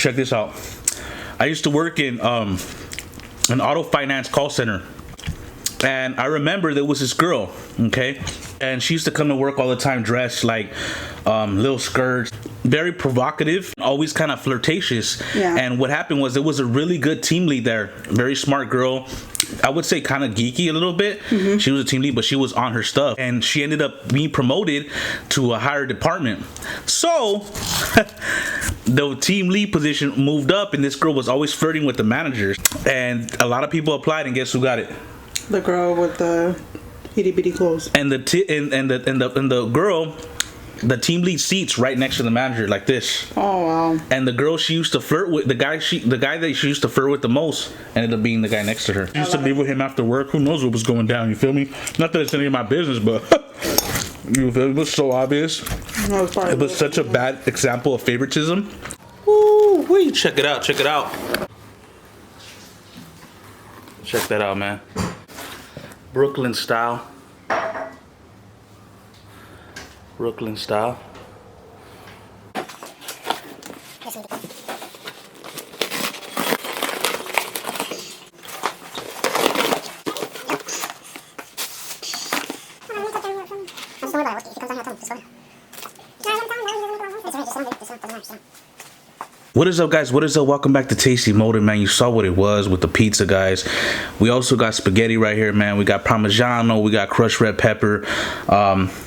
check this out. I used to work in an auto finance call center. And I remember there was this girl, okay? And she used to come to work all the time dressed like little skirts, very provocative, always kind of flirtatious. Yeah. And what happened was there was a really good team lead there, very smart girl. I would say kind of geeky a little bit. Mm-hmm. She was a team lead, but she was on her stuff. And she ended up being promoted to a higher department. So the team lead position moved up, and this girl was always flirting with the managers. And a lot of people applied, and guess who got it? The girl with the itty bitty clothes. And the girl, the team lead seats right next to the manager, like this. Oh wow! And the girl she used to flirt with, the guy that she used to flirt with the most, ended up being the guy next to her. She used to be with him after work. Who knows what was going down? You feel me? Not that it's any of my business, but you feel me? It was so obvious. It was such a bad example of favoritism. Woo! Wait, check it out! Check it out! Check that out, man. Brooklyn style. Brooklyn style. What is up, guys? What is up? Welcome back to Tasty Motive, man. You saw what it was with the pizza, guys. We also got spaghetti right here, man. We got Parmigiano. We got crushed red pepper.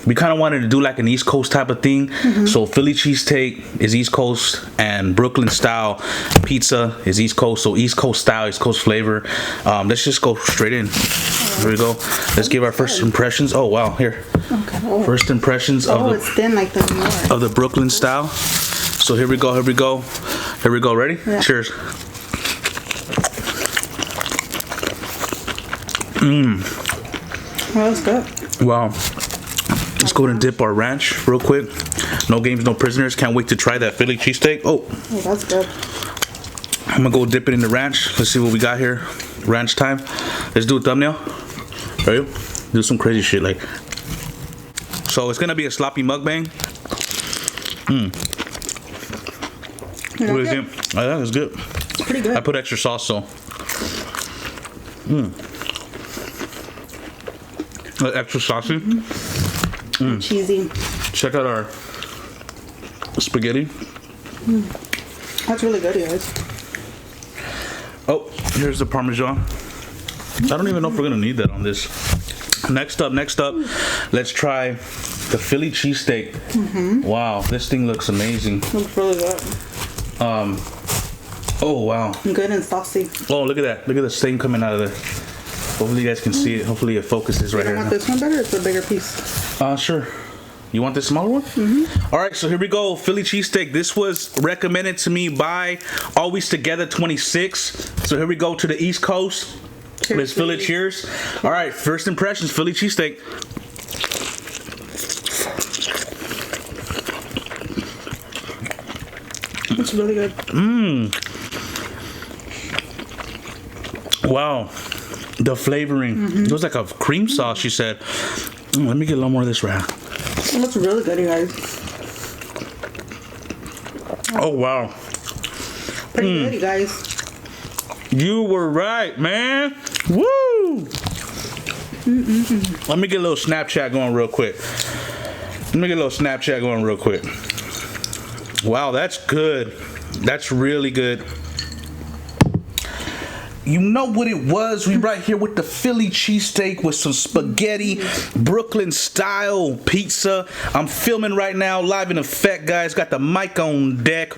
We kind of wanted to do like an East Coast type of thing. Mm-hmm. So Philly cheesesteak is East Coast, and Brooklyn style pizza is East Coast. So East Coast style, East Coast flavor. Let's just go straight in. Here we go. Let's give our first impressions. Oh wow, here. Okay. Oh. First impressions of it's thin like the New of the Brooklyn style. So here we go. Here we go. Here we go. Ready? Yeah. Cheers. Well, that's good. Wow. Let's go ahead and dip our ranch real quick. No games, no prisoners. Can't wait to try that Philly cheesesteak. Oh, that's good. I'm gonna go dip it in the ranch. Let's see what we got here. Ranch time. Let's do a thumbnail. Ready? Do some crazy shit like. So it's gonna be a sloppy mukbang. What is it? I think it's good. It's pretty good. I put extra sauce, so. Extra saucy. Cheesy. Check out our spaghetti. That's really good, you guys. Oh, here's the Parmesan. I don't even know if we're gonna need that on this. Next up, let's try the Philly cheesesteak. Wow, this thing looks amazing. Looks really good. Oh wow. Good and saucy. Oh, look at that. Look at the stain coming out of there. Hopefully you guys can see it. Hopefully it focuses right here. You want this one better or it's a bigger piece? Sure. You want this smaller one? All right, so here we go. Philly cheesesteak. This was recommended to me by Always Together 26. So here we go to the East Coast. Cheers, let's fill it. Cheers. All right, first impressions, Philly cheesesteak. It's really good. Wow. The flavoring. It was like a cream sauce, she said. Let me get a little more of this wrap. It looks really good, you guys. Oh, wow. Pretty good, you guys. You were right, man. Woo! Let me get a little Snapchat going real quick. Wow, that's good. That's really good. You know what it was? We right here with the Philly cheesesteak with some spaghetti, Brooklyn style pizza. I'm filming right now, live in effect, guys. Got the mic on deck.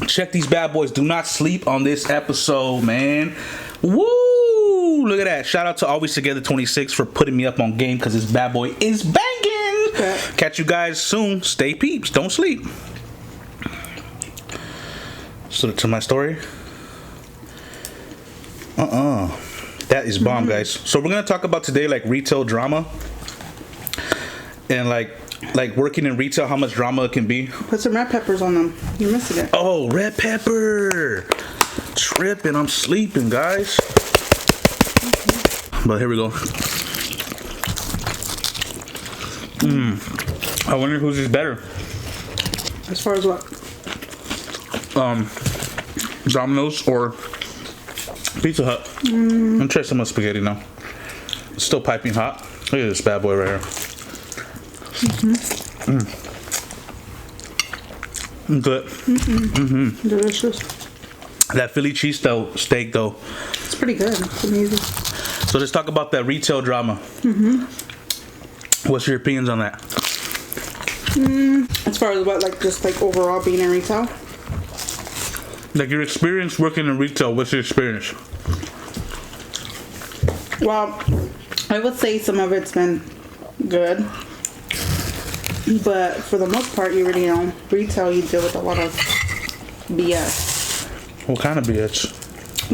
Check these bad boys. Do not sleep on this episode, man. Woo! Look at that. Shout out to Always Together 26 for putting me up on game because this bad boy is banging. Okay. Catch you guys soon. Stay peeps. Don't sleep. So to my story. That is bomb, guys. So we're gonna talk about today like retail drama and like working in retail, how much drama it can be. Put some red peppers on them. You're missing it. Oh, red pepper. Tripping. I'm sleeping, guys. But here we go. I wonder whose is better. As far as what? Domino's or Pizza Hut. Let me try some of the spaghetti now. It's still piping hot. Look at this bad boy right here. Good. Delicious. That Philly cheesesteak though. It's pretty good. It's amazing. So let's talk about that retail drama. What's your opinions on that? As far as what, like, just like overall being in retail? Like your experience working in retail, what's your experience? Well, I would say some of it's been good. But for the most part, you really know, retail, you deal with a lot of BS. What kind of BS?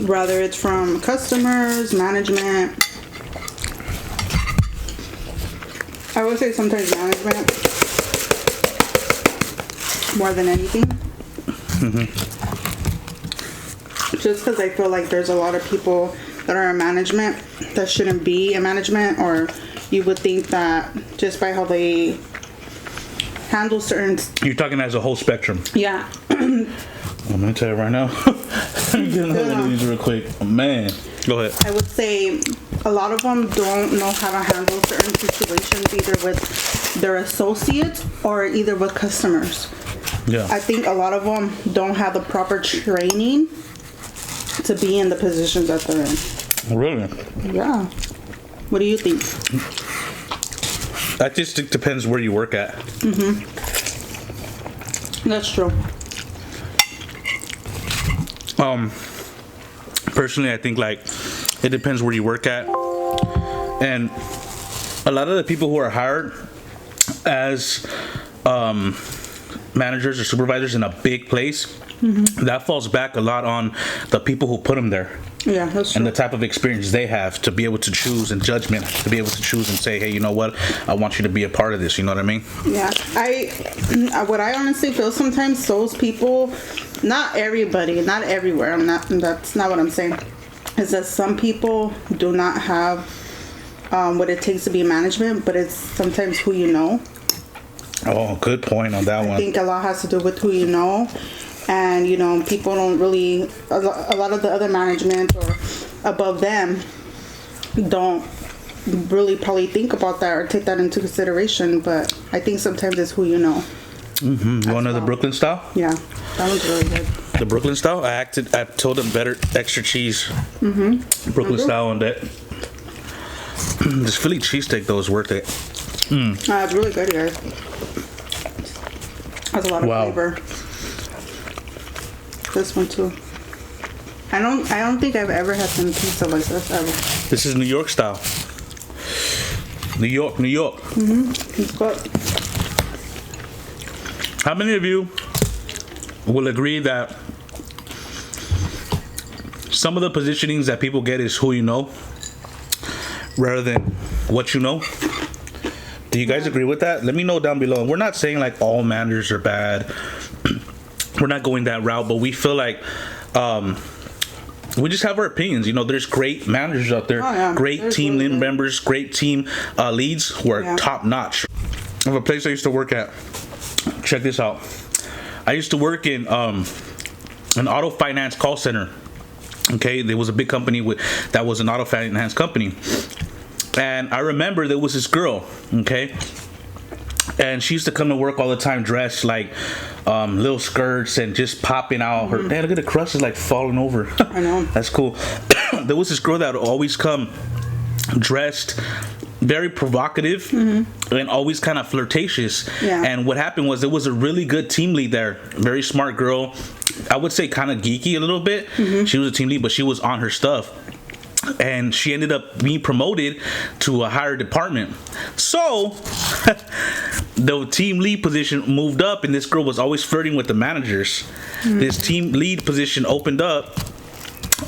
Rather it's from customers, management. I would say sometimes management more than anything. Just because I feel like there's a lot of people that are in management that shouldn't be in management, or you would think that just by how they handle certain... You're talking as a whole spectrum. Yeah. I'm gonna tell you right now. Let me get another one of these real quick. Oh, man. Go ahead. I would say a lot of them don't know how to handle certain situations, either with their associates or either with customers. Yeah. I think a lot of them don't have the proper training to be in the positions that they're in. Really? Yeah. What do you think? I just think it depends where you work at. That's true. Personally, I think like it depends where you work at, and a lot of the people who are hired as managers or supervisors in a big place, that falls back a lot on the people who put them there. Yeah, that's true. And the type of experience they have to be able to choose, and judgment to be able to choose and say, hey, you know what, I want you to be a part of this. You know what I mean? Yeah, what I honestly feel sometimes, those people, not everybody, not everywhere, that's not what I'm saying, is that some people do not have what it takes to be management, but it's sometimes who you know. Oh, good point on that one. I think a lot has to do with who you know. And, you know, people don't really, a lot of the other management or above them don't really probably think about that or take that into consideration. But I think sometimes it's who you know. You want another Brooklyn style? Yeah, that one's really good. The Brooklyn style? I told them better extra cheese. Brooklyn style on that. This Philly cheesesteak though is worth it. It's really good, guys. Has a lot of flavor. This one too. I don't think I've ever had some pizza like this ever. This is New York style. New York. It's good. How many of you will agree that some of the positionings that people get is who you know rather than what you know? Do you guys agree with that? Let me know down below. We're not saying like all managers are bad. We're not going that route, but we feel like we just have our opinions. You know, there's great managers out there, great team members, great team leads who are top notch. I have a place I used to work at. Check this out. I used to work in an auto finance call center. Okay, there was a big company that was an auto finance company, and I remember there was this girl. Okay. And she used to come to work all the time dressed like little skirts and just popping out her. Damn, look at the crust is like falling over. I know. That's cool. There was this girl that would always come dressed very provocative and always kind of flirtatious. Yeah. And what happened was there was a really good team lead there. Very smart girl. I would say kind of geeky a little bit. She was a team lead, but she was on her stuff. And she ended up being promoted to a higher department. So the team lead position moved up, and this girl was always flirting with the managers. This team lead position opened up,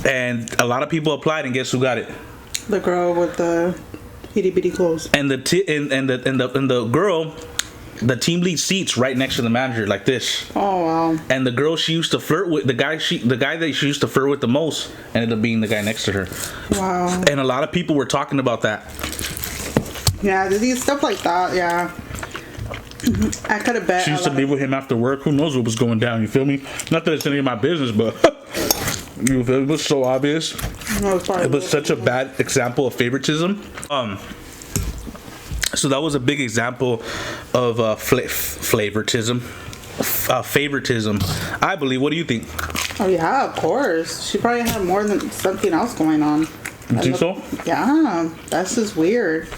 and a lot of people applied, and guess who got it? The girl with the itty bitty clothes. And the girl, the team lead seats right next to the manager, like this. Oh wow! And the girl she used to flirt with, the guy that she used to flirt with the most, ended up being the guy next to her. Wow! And a lot of people were talking about that. Yeah, these stuff like that. Yeah, I could have bet. She used to be with him after work. Who knows what was going down? You feel me? Not that it's any of my business, but It was so obvious. No, It was such a bad example of favoritism. So that was a big example of favoritism. Favoritism, I believe. What do you think? Oh yeah, of course. She probably had more than something else going on. You think so? Yeah, that's just weird.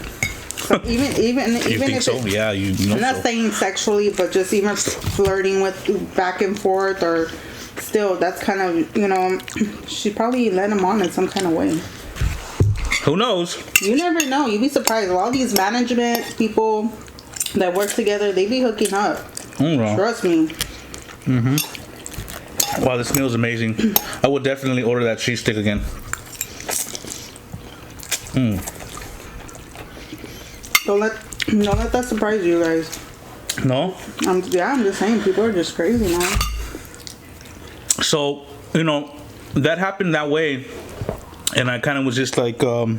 So even You think if so? Yeah, you know. I'm not so. saying sexually, but just even flirting with back and forth, or still, that's kind of, she probably led him on in some kind of way. Who knows? You never know. You'd be surprised. All these management people that work together, they be hooking up. Trust me. Wow, this meal is amazing. I would definitely order that cheese stick again. Don't let that surprise you guys. No? I'm just saying, people are just crazy now. So, that happened that way. And I kind of was just like, oh,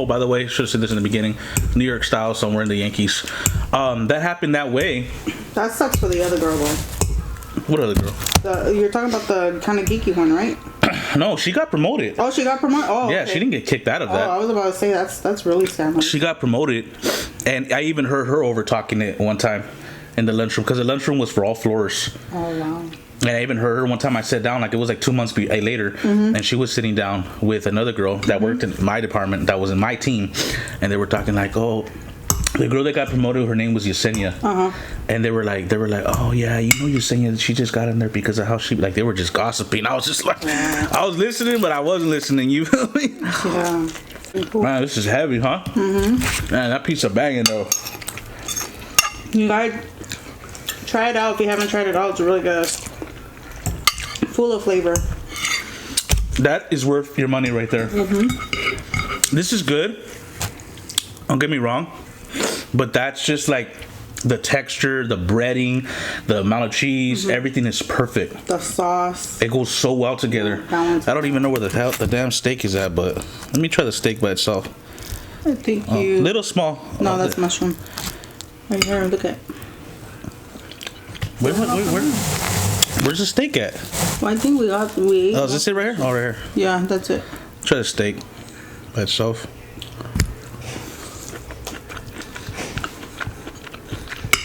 by the way, should have said this in the beginning. New York style, somewhere in the Yankees. That happened that way. That sucks for the other girl, though. What other girl? You're talking about the kind of geeky one, right? No, she got promoted. Oh, she got promoted? Oh, yeah, okay. she didn't get kicked out of that. Oh, I was about to say, that's really sad. She got promoted. And I even heard her over talking it one time in the lunchroom. Because the lunchroom was for all floors. Oh, wow. And I even heard her one time. I sat down, like it was like 2 months later, and she was sitting down with another girl that worked in my department, that was in my team, and they were talking like, oh, the girl that got promoted, her name was Yesenia, and they were like, oh yeah, Yesenia, she just got in there because of how she, like, they were just gossiping. I was just like, I was listening, but I wasn't listening. You feel me? Yeah. Cool. Man, this is heavy, huh? Man, that pizza banging though. You guys try it out if you haven't tried it out. It's really good. Full of flavor. That is worth your money right there. This is good. Don't get me wrong, but that's just like the texture, the breading, the amount of cheese, everything is perfect. The sauce. It goes so well together. I don't even know where the hell the damn steak is at, but let me try the steak by itself. I think Little small. No, that's mushroom. Right here, look at. Where? Where's the steak at? Well, I think we ate. Oh, is this it right here? Oh, right here. Yeah, that's it. Try the steak by itself.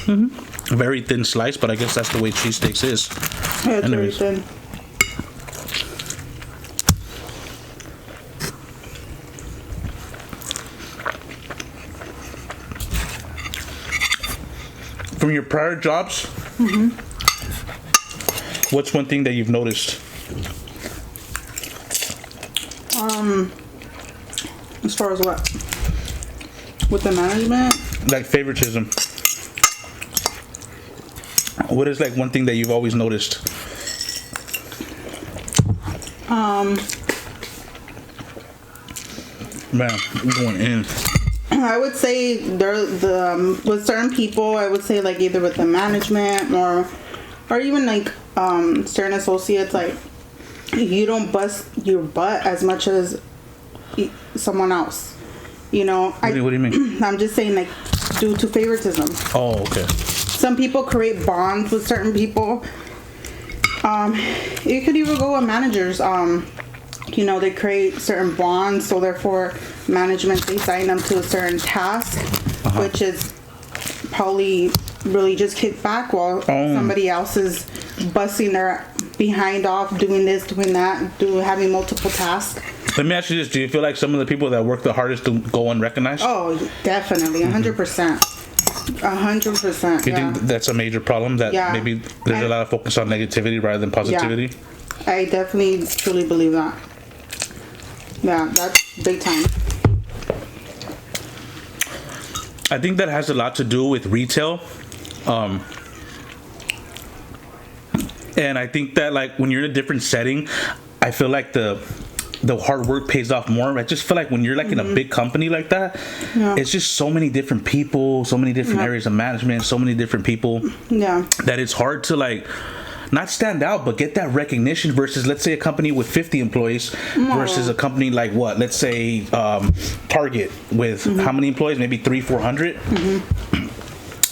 Very thin slice, but I guess that's the way cheesesteaks is. Yeah, it's very Anyways. thin. From your prior jobs, what's one thing that you've noticed? As far as what? With the management? Like favoritism. What is like one thing that you've always noticed? Man, I'm going in. I would say with certain people, I would say like either with the management or even like certain associates, like you don't bust your butt as much as someone else. What do you mean? I'm just saying, like, due to favoritism. Oh, okay. Some people create bonds with certain people. You could even go with managers. They create certain bonds, so therefore management, they sign them to a certain task, which is probably really just kick back while somebody else is busting their behind off, doing this, doing that, having multiple tasks. Let me ask you this: do you feel like some of the people that work the hardest to go unrecognized? Oh, definitely, 100%. 100%. You think that's a major problem? That maybe there's a lot of focus on negativity rather than positivity? Yeah. I definitely truly believe that. Yeah, that's big time. I think that has a lot to do with retail. And I think that like when you're in a different setting, I feel like the hard work pays off more. I just feel like when you're like in a big company like that, it's just so many different people, so many different areas of management, so many different people that it's hard to like not stand out but get that recognition versus, let's say, a company with 50 employees versus a company like what, let's say Target with how many employees, maybe 300-400.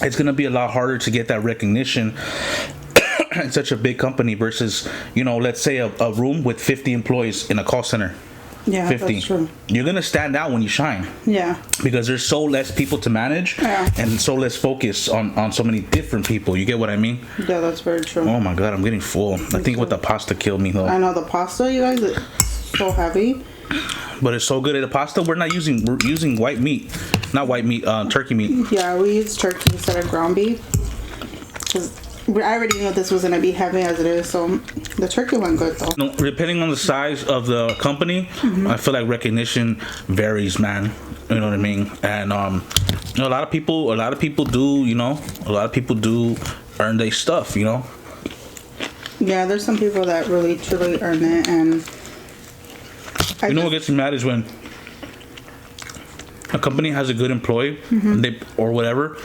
It's gonna be a lot harder to get that recognition in such a big company versus, you know, let's say a room with 50 employees in a call center. Yeah, 50. That's true. You're gonna stand out when you shine. Yeah. Because there's so less people to manage, and so less focus on so many different people. You get what I mean? Yeah, that's very true. Oh my god, I'm getting full. I think with the pasta killed me though. I know the pasta, you guys, it's so heavy. But it's so good. The pasta, we're using white meat, not white meat, turkey meat. Yeah, we use turkey instead of ground beef. Cause I already knew this was gonna be heavy as it is, so the turkey went good though. No, depending on the size of the company, I feel like recognition varies, man. You know what I mean? And you know, a lot of people do, you know, earn their stuff, you know. Yeah, there's some people that really truly earn it, and you know what gets me mad is when a company has a good employee, or whatever.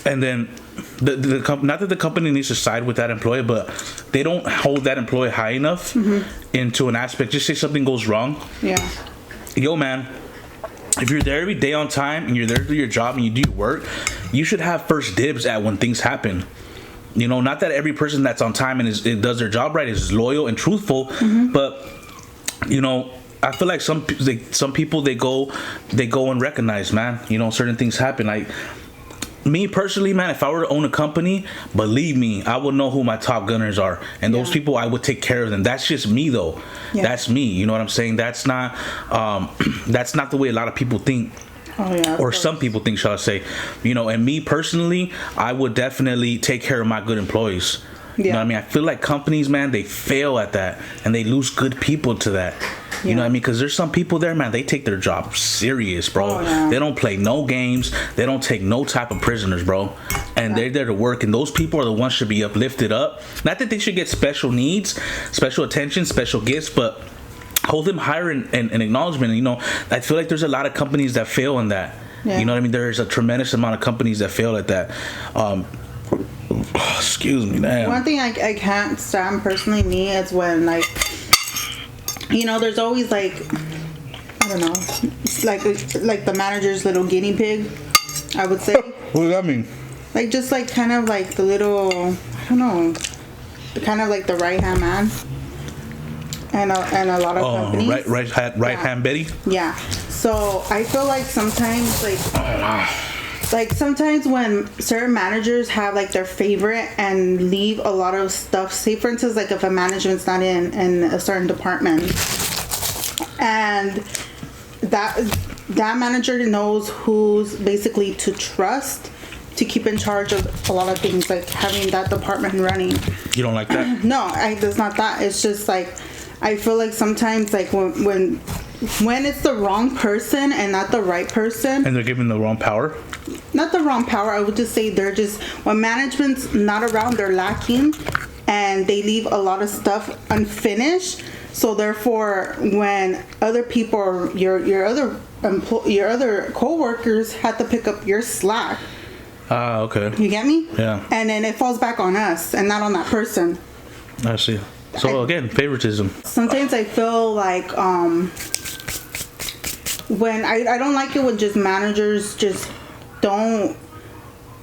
And then not that the company needs to side with that employee, but they don't hold that employee high enough into an aspect. Just say something goes wrong. Yeah. Yo, man, if you're there every day on time and you're there to do your job and you do your work, you should have first dibs at when things happen. You know, not that every person that's on time and does their job right is loyal and truthful, but you know, I feel like some people they go and recognize, man. You know, certain things happen. Like me personally, man, if I were to own a company, believe me, I would know who my top gunners are, and those people I would take care of them. That's just me, though. Yeah. That's me. You know what I'm saying? That's not the way a lot of people think. Oh, yeah, or some people think, shall I say. You know, and me personally, I would definitely take care of my good employees. You know what I mean? I feel like companies, man, they fail at that, and they lose good people to that. You know what I mean? Because there's some people there, man, they take their job serious, bro. They don't play no games. They don't take no type of prisoners, bro. And they're there to work. And those people are the ones should be uplifted up. Not that they should get special needs, special attention, special gifts, but hold them higher in acknowledgement. And, you know, I feel like there's a lot of companies that fail in that. Yeah. You know what I mean? There's a tremendous amount of companies that fail at that. Excuse me, damn. One thing I can't stand personally, me, is when, like, you know, there's always, like, I don't know, like the manager's little guinea pig, I would say. What does that mean? Like, just like kind of like the little, I don't know, kind of like the right hand man. And a lot of companies. Right hand Betty. Yeah. So I feel like sometimes like sometimes when certain managers have like their favorite and leave a lot of stuff, say for instance, like if a management's not in a certain department, and that manager knows who's basically to trust to keep in charge of a lot of things, like having that department running. You don't like that? No, it's not that. It's just like I feel like sometimes like when it's the wrong person and not the right person, and they're given the wrong power. Not the wrong power. I would just say they're just, when management's not around, they're lacking, and they leave a lot of stuff unfinished. So therefore, when other people or your other co-workers had to pick up your slack. Okay. You get me? Yeah. And then it falls back on us and not on that person. I see. So again, favoritism. Sometimes I feel like when I don't like it when just managers just don't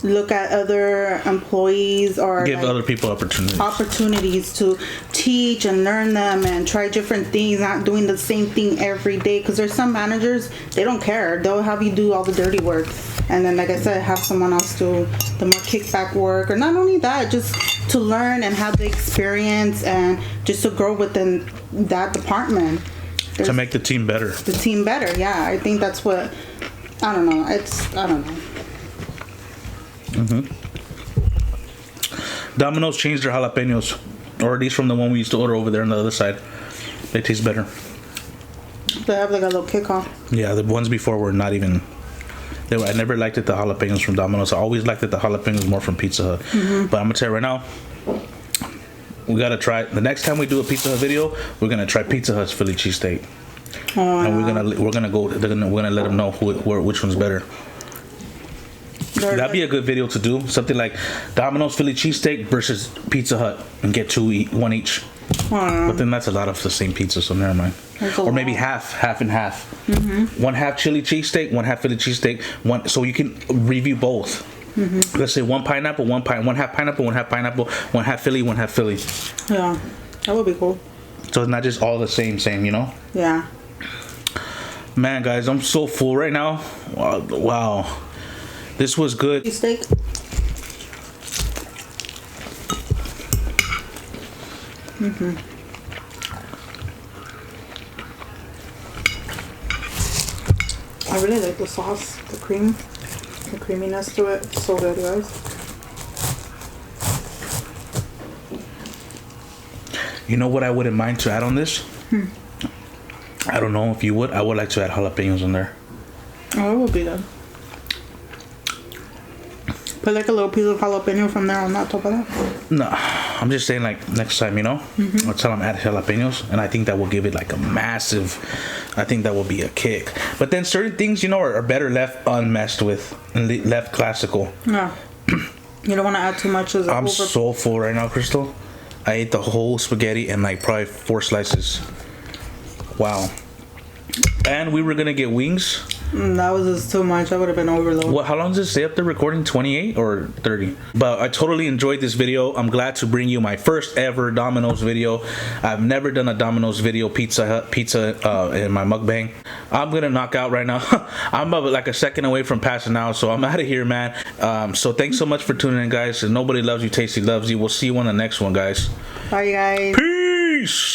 look at other employees or give other people opportunities to teach and learn them and try different things, not doing the same thing every day. Because there's some managers, they don't care. They'll have you do all the dirty work, and then, like I said, have someone else do the more kickback work. Or not only that, just to learn and have the experience and just to grow within that department. To make the team better. The team better, yeah. I think that's what, I don't know. I don't know. Domino's changed their jalapenos, or at least from the one we used to order over there on the other side. They taste better. They have like a little kickoff. Yeah, the ones before were not even. I never liked the jalapenos from Domino's. I always liked the jalapenos more from Pizza Hut. But I'm gonna tell you right now, we gotta try. The next time we do a Pizza Hut video, we're gonna try Pizza Hut's Philly cheesesteak, and we're gonna let them know which one's better. That'd be a good video to do. Something like Domino's Philly cheesesteak versus Pizza Hut, and get one each. But then that's a lot of the same pizza, so never mind. Or maybe half and half. One half chili cheesesteak, one half Philly cheesesteak. So you can review both. Let's say one pineapple, one half pineapple, one half pineapple, one half Philly, one half Philly. Yeah, that would be cool. So it's not just all the same, you know? Yeah. Man, guys, I'm so full right now. Wow. This was good. Steak. I really like the sauce, the cream, the creaminess to it. It's so good, guys. You know what I wouldn't mind to add on this? I don't know if you would. I would like to add jalapenos in there. Oh, it would be good. Put like a little piece of jalapeno from there on top of that. No, I'm just saying like next time, you know? I'll tell them add jalapenos. And I think that will give it like a massive, I think that will be a kick. But then certain things, you know, are better left unmessed with and left classical. Yeah. You don't want to add too much. I'm so full right now, Crystal. I ate the whole spaghetti and like probably 4 slices. Wow. And we were gonna get wings. That was just too much. I would have been overloaded. What? How long does it stay up there recording? 28 or 30? But I totally enjoyed this video. I'm glad to bring you my first ever Domino's video. I've never done a Domino's video pizza in my mukbang. I'm gonna knock out right now. I'm about like a second away from passing out, so I'm out of here, man. So thanks so much for tuning in, guys. If nobody loves you, Tasty loves you. We'll see you on the next one, guys. Bye, guys. Peace.